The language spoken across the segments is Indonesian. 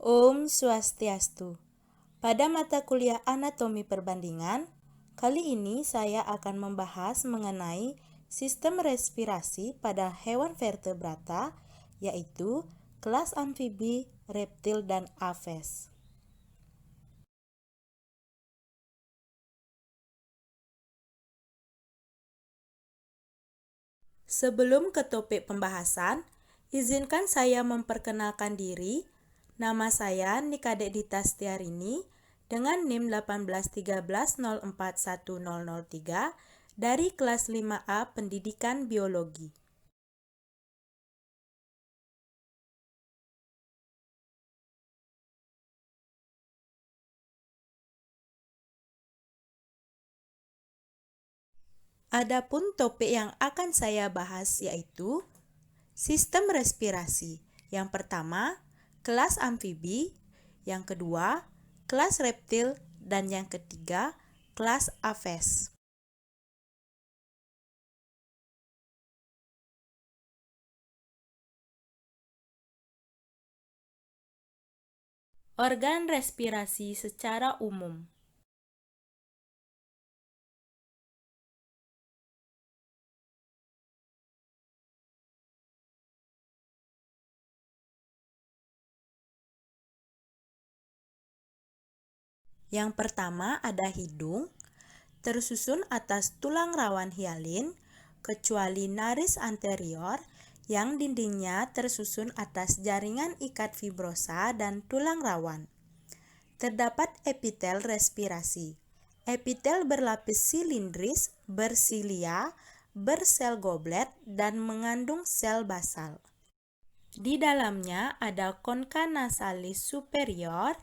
Om Swastiastu. Pada mata kuliah Anatomi Perbandingan, kali ini saya akan membahas mengenai sistem respirasi pada hewan vertebrata, yaitu kelas amfibi, reptil, dan aves. Sebelum ke topik pembahasan, izinkan saya memperkenalkan diri. Nama saya Nikade Dita Stiarini dengan NIM 181304103 dari kelas 5A Pendidikan Biologi. Adapun topik yang akan saya bahas yaitu sistem respirasi. Yang pertama, kelas amfibi, yang kedua, kelas reptil, dan yang ketiga, kelas aves. Organ respirasi secara umum. Yang pertama ada hidung, tersusun atas tulang rawan hialin, kecuali naris anterior yang dindingnya tersusun atas jaringan ikat fibrosa dan tulang rawan. Terdapat epitel respirasi. Epitel berlapis silindris, bersilia, bersel goblet, dan mengandung sel basal. Di dalamnya ada concha nasalis superior,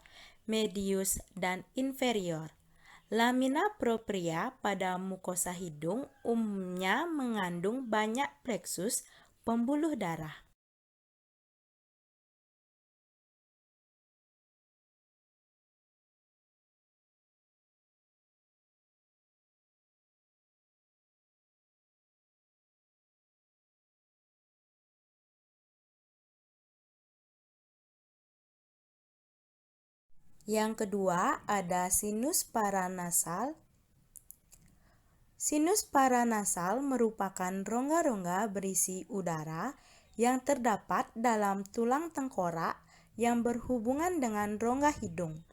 medius, dan inferior. Lamina propria pada mukosa hidung umumnya mengandung banyak plexus pembuluh darah. Yang kedua ada sinus paranasal. Sinus paranasal merupakan rongga-rongga berisi udara yang terdapat dalam tulang tengkorak yang berhubungan dengan rongga hidung.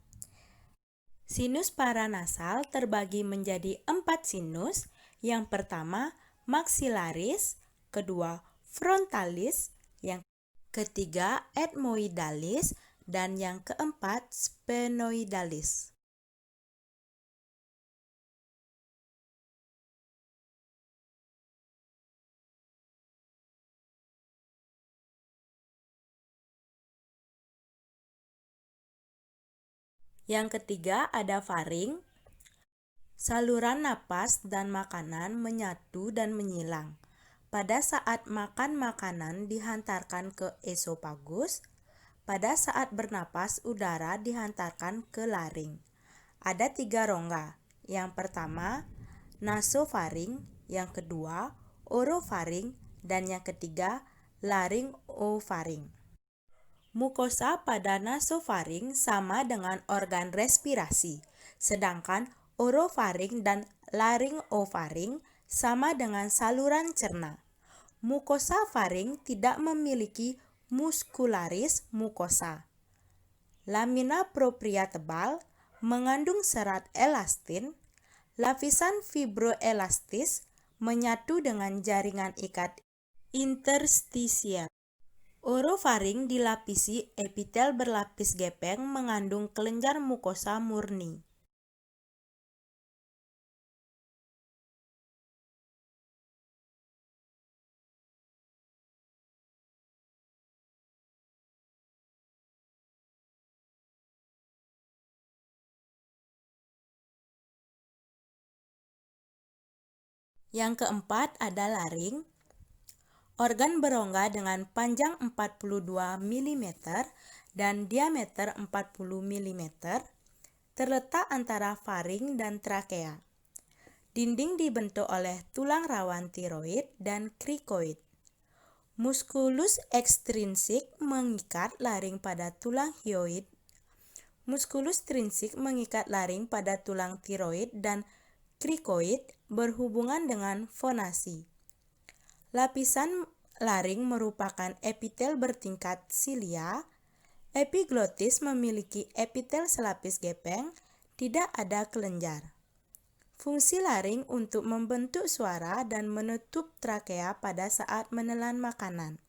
Sinus paranasal terbagi menjadi 4 sinus. Yang pertama maxillaris, kedua frontalis, yang ketiga ethmoidalis, dan yang keempat sphenoidalis. Yang ketiga ada faring. Saluran napas dan makanan menyatu dan menyilang. Pada saat makan makanan dihantarkan ke esofagus. Pada saat bernapas udara dihantarkan ke laring. Ada 3 rongga. Yang pertama nasofaring, yang kedua orofaring, dan yang ketiga laringofaring. Mukosa pada nasofaring sama dengan organ respirasi, sedangkan orofaring dan laringofaring sama dengan saluran cerna. Mukosa faring tidak memiliki muscularis mucosa. Lamina propria tebal, mengandung serat elastin. Lapisan fibroelastis menyatu dengan jaringan ikat interstisial. Orofaring dilapisi epitel berlapis gepeng mengandung kelenjar mukosa murni. Yang keempat ada laring. Organ berongga dengan panjang 42 mm dan diameter 40 mm, terletak antara faring dan trakea. Dinding dibentuk oleh tulang rawan tiroid dan krikoid. Musculus extrinsik mengikat laring pada tulang hyoid Musculus trinsik mengikat laring pada tulang tiroid dan krikoid berhubungan dengan fonasi. Lapisan laring merupakan epitel bertingkat silia. Epiglotis memiliki epitel selapis gepeng, tidak ada kelenjar. Fungsi laring untuk membentuk suara dan menutup trakea pada saat menelan makanan.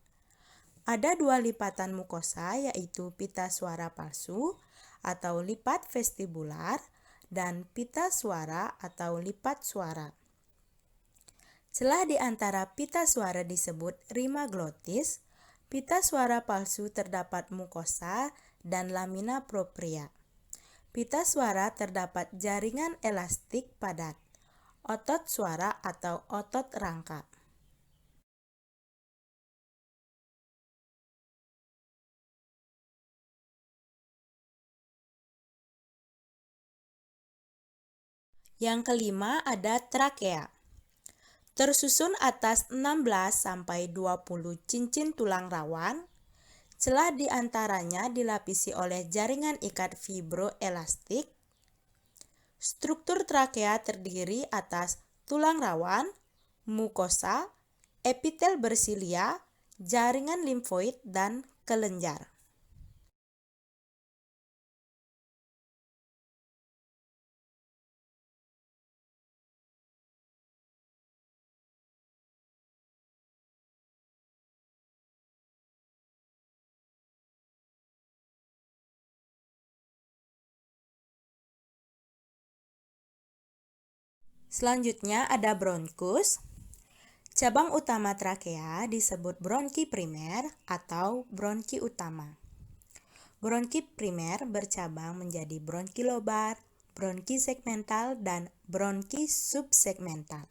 Ada dua lipatan mukosa, yaitu pita suara palsu atau lipat vestibular dan pita suara atau lipat suara. Celah di antara pita suara disebut rima glotis. Pita suara palsu terdapat mukosa dan lamina propria. Pita suara terdapat jaringan elastik padat, otot suara atau otot rangka. Yang kelima ada trakea. Tersusun atas 16-20 cincin tulang rawan. Celah di antaranya dilapisi oleh jaringan ikat fibroelastik. Struktur trakea terdiri atas tulang rawan, mukosa, epitel bersilia, jaringan limfoid, dan kelenjar. Selanjutnya ada bronkus. Cabang utama trakea disebut bronki primer atau bronki utama. Bronki primer bercabang menjadi bronki lobar, bronki segmental, dan bronki subsegmental.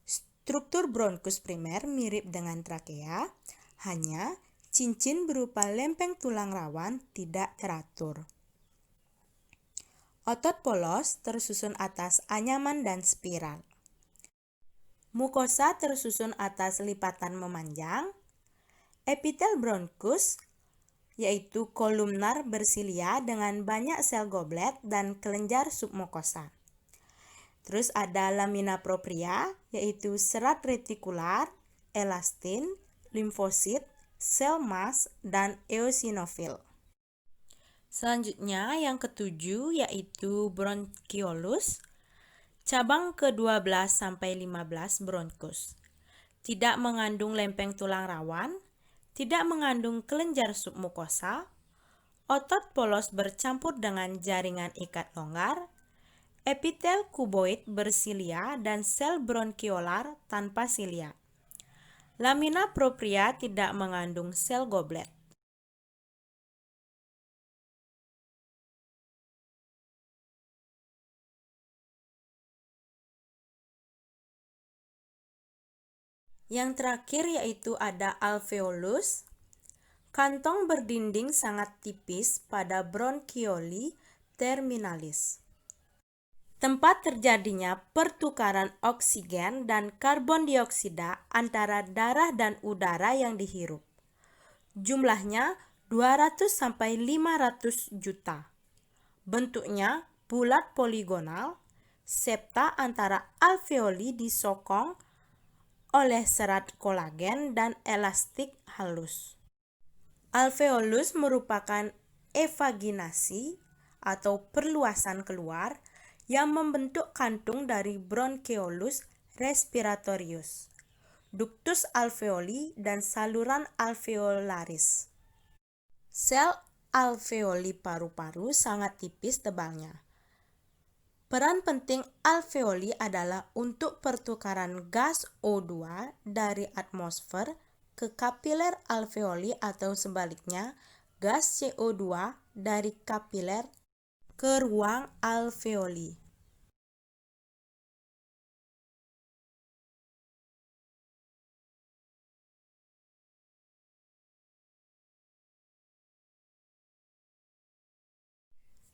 Struktur bronkus primer mirip dengan trakea, hanya cincin berupa lempeng tulang rawan tidak teratur. Otot polos tersusun atas anyaman dan spiral. Mukosa tersusun atas lipatan memanjang. Epitel bronkus yaitu kolumnar bersilia dengan banyak sel goblet dan kelenjar submukosa. Terus ada lamina propria yaitu serat retikular, elastin, limfosit, sel mast, dan eosinofil. Selanjutnya yang ketujuh yaitu bronkiolus. Cabang ke-12 sampai 15 bronkus. Tidak mengandung lempeng tulang rawan, tidak mengandung kelenjar submukosa, otot polos bercampur dengan jaringan ikat longgar, epitel kuboid bersilia dan sel bronkiolar tanpa silia. Lamina propria tidak mengandung sel goblet. Yang terakhir yaitu ada alveolus. Kantong berdinding sangat tipis pada bronchioli terminalis. Tempat terjadinya pertukaran oksigen dan karbon dioksida antara darah dan udara yang dihirup. Jumlahnya 200-500 juta. Bentuknya bulat poligonal, septa antara alveoli disokong oleh serat kolagen dan elastik halus. Alveolus merupakan evaginasi atau perluasan keluar yang membentuk kantung dari bronkeolus respiratorius, ductus alveoli, dan saluran alveolaris. Sel alveoli paru-paru sangat tipis tebalnya. Peran penting alveoli adalah untuk pertukaran gas O2 dari atmosfer ke kapiler alveoli atau sebaliknya, gas CO2 dari kapiler ke ruang alveoli.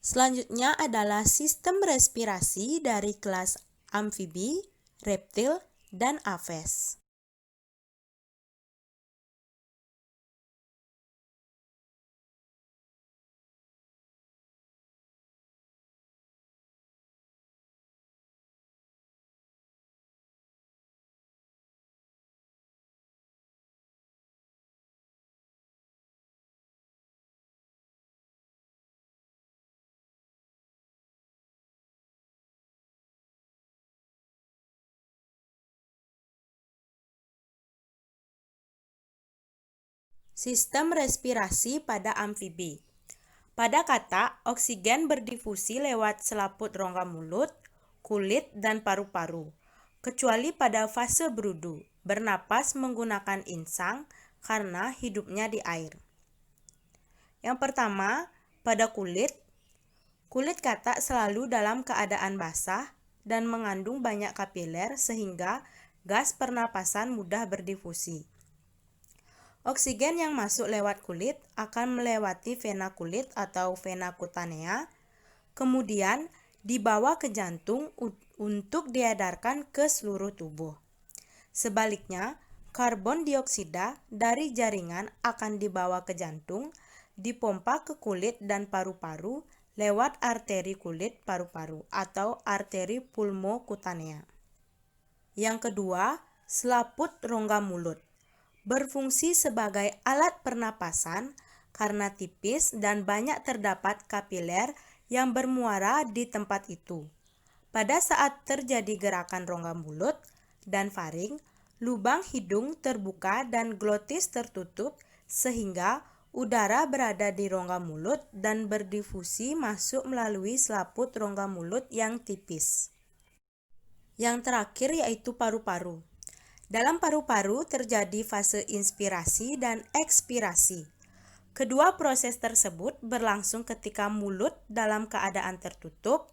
Selanjutnya adalah sistem respirasi dari kelas amfibi, reptil, dan aves. Sistem respirasi pada amfibi. Pada kata, oksigen berdifusi lewat selaput rongga mulut, kulit, dan paru-paru. Kecuali pada fase berudu, bernapas menggunakan insang karena hidupnya di air. Yang pertama, pada kulit. Kulit katak selalu dalam keadaan basah dan mengandung banyak kapiler sehingga gas pernapasan mudah berdifusi. Oksigen yang masuk lewat kulit akan melewati vena kulit atau vena kutanea, kemudian dibawa ke jantung untuk diedarkan ke seluruh tubuh. Sebaliknya, karbon dioksida dari jaringan akan dibawa ke jantung, dipompa ke kulit dan paru-paru lewat arteri kulit paru-paru atau arteri pulmokutanea. Yang kedua, selaput rongga mulut. Berfungsi sebagai alat pernapasan karena tipis dan banyak terdapat kapiler yang bermuara di tempat itu. Pada saat terjadi gerakan rongga mulut dan faring, lubang hidung terbuka dan glotis tertutup sehingga udara berada di rongga mulut dan berdifusi masuk melalui selaput rongga mulut yang tipis. Yang terakhir yaitu paru-paru. Dalam paru-paru terjadi fase inspirasi dan ekspirasi. Kedua proses tersebut berlangsung ketika mulut dalam keadaan tertutup.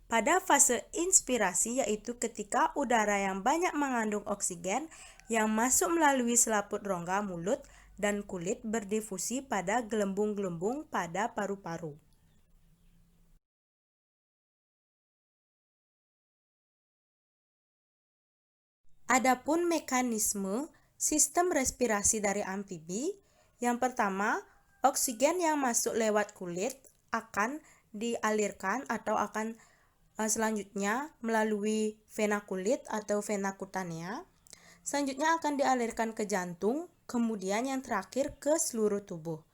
Pada fase inspirasi yaitu ketika udara yang banyak mengandung oksigen yang masuk melalui selaput rongga mulut dan kulit berdifusi pada gelembung-gelembung pada paru-paru. Adapun mekanisme sistem respirasi dari amfibi, yang pertama, oksigen yang masuk lewat kulit akan dialirkan atau akan selanjutnya melalui vena kulit atau vena kutanea. Selanjutnya akan dialirkan ke jantung, kemudian yang terakhir ke seluruh tubuh.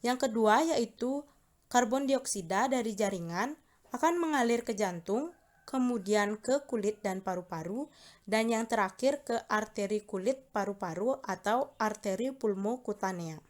Yang kedua yaitu karbon dioksida dari jaringan akan mengalir ke jantung, kemudian ke kulit dan paru-paru, dan yang terakhir ke arteri kulit paru-paru atau arteri pulmokutanea.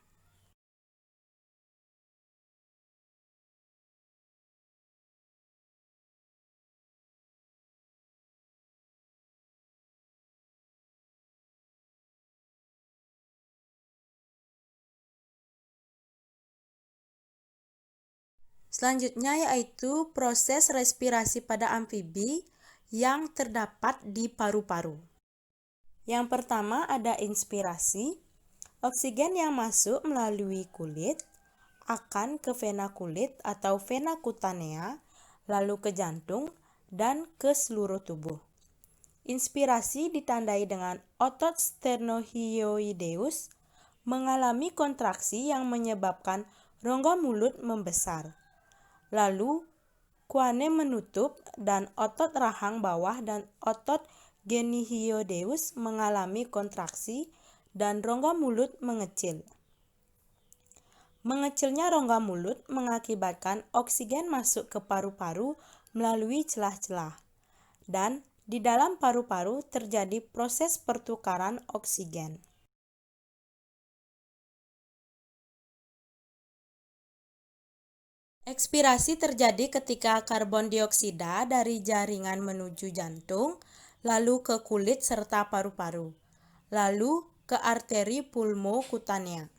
Selanjutnya yaitu proses respirasi pada amfibi yang terdapat di paru-paru. Yang pertama ada inspirasi. Oksigen yang masuk melalui kulit akan ke vena kulit atau vena kutanea, lalu ke jantung dan ke seluruh tubuh. Inspirasi ditandai dengan otot sternohyoideus mengalami kontraksi yang menyebabkan rongga mulut membesar. Lalu, kuane menutup dan otot rahang bawah dan otot genihyoideus mengalami kontraksi dan rongga mulut mengecil. Mengecilnya rongga mulut mengakibatkan oksigen masuk ke paru-paru melalui celah-celah. Dan di dalam paru-paru terjadi proses pertukaran oksigen. Ekspirasi terjadi ketika karbon dioksida dari jaringan menuju jantung, lalu ke kulit serta paru-paru, lalu ke arteri pulmokutanea.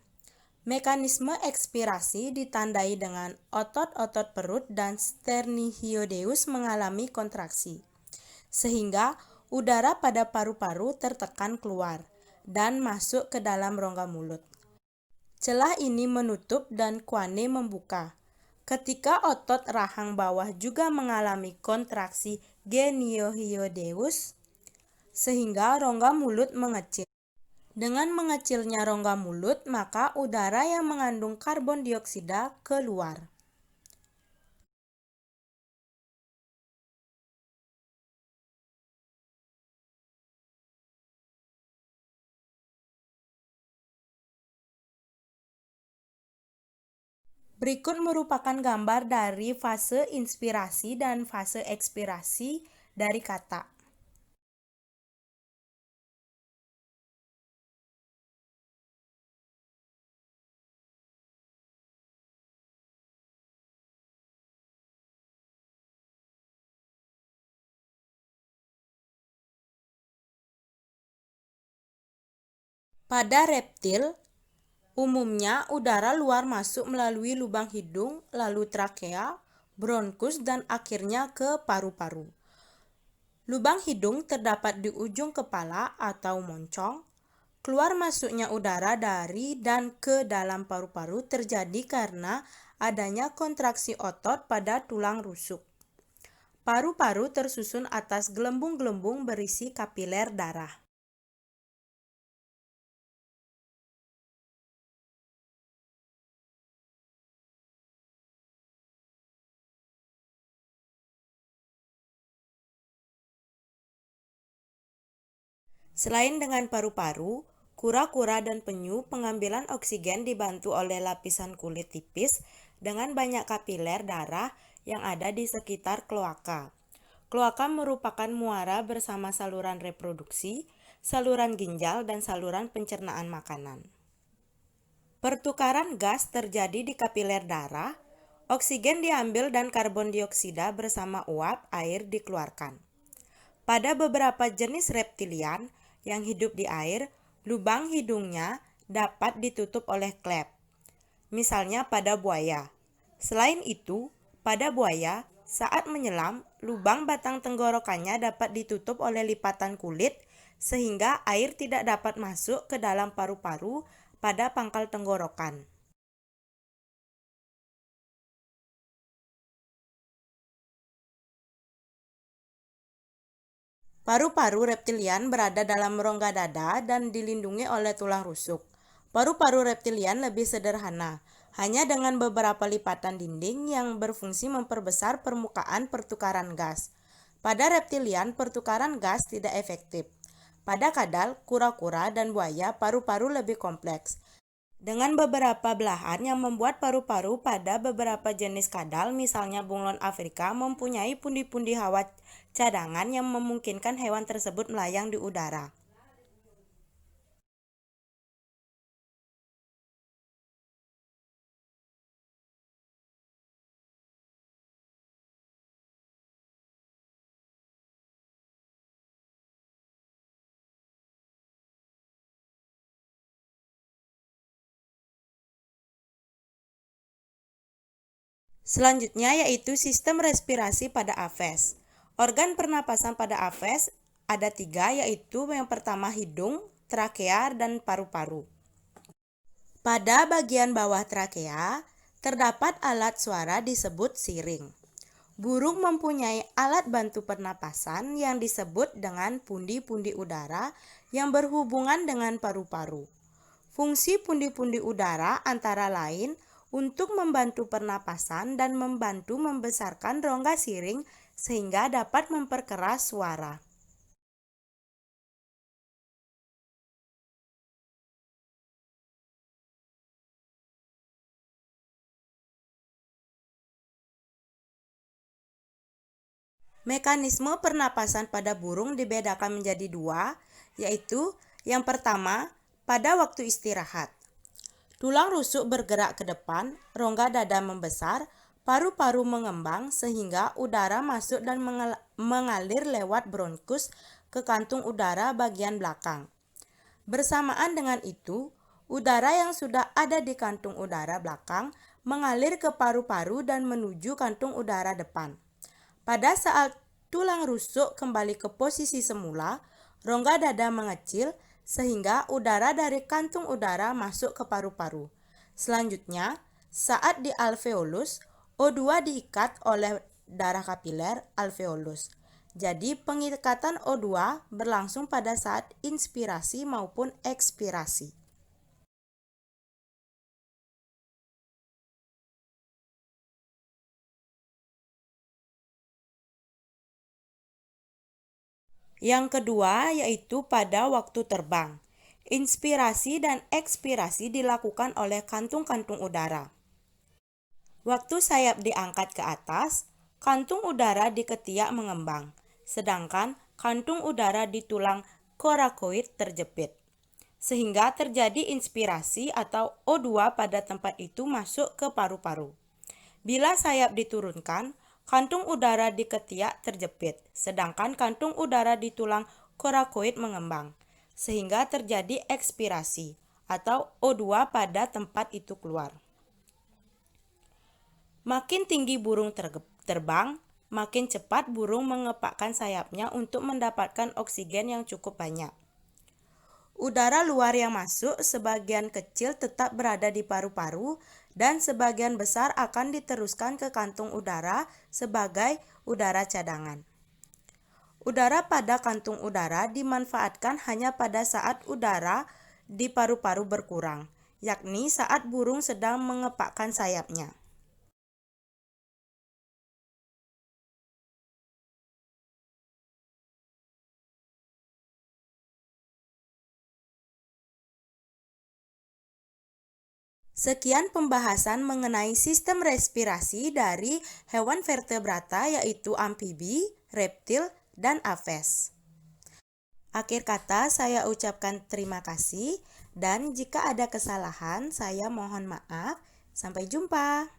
Mekanisme ekspirasi ditandai dengan otot-otot perut dan sternohyoideus mengalami kontraksi, sehingga udara pada paru-paru tertekan keluar dan masuk ke dalam rongga mulut. Celah ini menutup dan kuane membuka. Ketika otot rahang bawah juga mengalami kontraksi genihyoideus, sehingga rongga mulut mengecil. Dengan mengecilnya rongga mulut, maka udara yang mengandung karbon dioksida keluar. Berikut merupakan gambar dari fase inspirasi dan fase ekspirasi dari kata. Pada reptil, umumnya udara luar masuk melalui lubang hidung, lalu trakea, bronkus, dan akhirnya ke paru-paru. Lubang hidung terdapat di ujung kepala atau moncong. Keluar masuknya udara dari dan ke dalam paru-paru terjadi karena adanya kontraksi otot pada tulang rusuk. Paru-paru tersusun atas gelembung-gelembung berisi kapiler darah. Selain dengan paru-paru, kura-kura dan penyu pengambilan oksigen dibantu oleh lapisan kulit tipis dengan banyak kapiler darah yang ada di sekitar kloaka. Kloaka merupakan muara bersama saluran reproduksi, saluran ginjal, dan saluran pencernaan makanan. Pertukaran gas terjadi di kapiler darah, oksigen diambil dan karbon dioksida bersama uap air dikeluarkan. Pada beberapa jenis reptilian yang hidup di air, lubang hidungnya dapat ditutup oleh klep, misalnya pada buaya. Selain itu, pada buaya, saat menyelam, lubang batang tenggorokannya dapat ditutup oleh lipatan kulit sehingga air tidak dapat masuk ke dalam paru-paru pada pangkal tenggorokan. Paru-paru reptilian berada dalam rongga dada dan dilindungi oleh tulang rusuk. Paru-paru reptilian lebih sederhana, hanya dengan beberapa lipatan dinding yang berfungsi memperbesar permukaan pertukaran gas. Pada reptilian, pertukaran gas tidak efektif. Pada kadal, kura-kura, dan buaya, paru-paru lebih kompleks, dengan beberapa belahan yang membuat paru-paru pada beberapa jenis kadal, misalnya bunglon Afrika, mempunyai pundi-pundi hawa cadangan yang memungkinkan hewan tersebut melayang di udara. Selanjutnya yaitu sistem respirasi pada aves. Organ pernapasan pada aves ada 3, yaitu yang pertama hidung, trakea, dan paru-paru. Pada bagian bawah trakea, terdapat alat suara disebut siring. Burung mempunyai alat bantu pernapasan yang disebut dengan pundi-pundi udara yang berhubungan dengan paru-paru. Fungsi pundi-pundi udara antara lain untuk membantu pernapasan dan membantu membesarkan rongga siring sehingga dapat memperkeras suara. Mekanisme pernapasan pada burung dibedakan menjadi 2, yaitu yang pertama, pada waktu istirahat. Tulang rusuk bergerak ke depan, rongga dada membesar, paru-paru mengembang sehingga udara masuk dan mengalir lewat bronkus ke kantung udara bagian belakang. Bersamaan dengan itu, udara yang sudah ada di kantung udara belakang mengalir ke paru-paru dan menuju kantung udara depan. Pada saat tulang rusuk kembali ke posisi semula, rongga dada mengecil sehingga udara dari kantung udara masuk ke paru-paru. Selanjutnya, saat di alveolus, O2 diikat oleh darah kapiler alveolus. Jadi pengikatan O2 berlangsung pada saat inspirasi maupun ekspirasi. Yang kedua yaitu pada waktu terbang. Inspirasi dan ekspirasi dilakukan oleh kantung-kantung udara. Waktu sayap diangkat ke atas, kantung udara di ketiak mengembang, sedangkan kantung udara di tulang korakoid terjepit. Sehingga terjadi inspirasi atau O2 pada tempat itu masuk ke paru-paru. Bila sayap diturunkan, kantung udara di ketiak terjepit, sedangkan kantung udara di tulang korakoid mengembang. sehingga terjadi ekspirasi atau O2 pada tempat itu keluar. Makin tinggi burung terbang, makin cepat burung mengepakkan sayapnya untuk mendapatkan oksigen yang cukup banyak. Udara luar yang masuk sebagian kecil tetap berada di paru-paru dan sebagian besar akan diteruskan ke kantung udara sebagai udara cadangan. Udara pada kantung udara dimanfaatkan hanya pada saat udara di paru-paru berkurang, yakni saat burung sedang mengepakkan sayapnya. Sekian pembahasan mengenai sistem respirasi dari hewan vertebrata yaitu amfibi, reptil, dan aves. Akhir kata saya ucapkan terima kasih dan jika ada kesalahan saya mohon maaf. Sampai jumpa.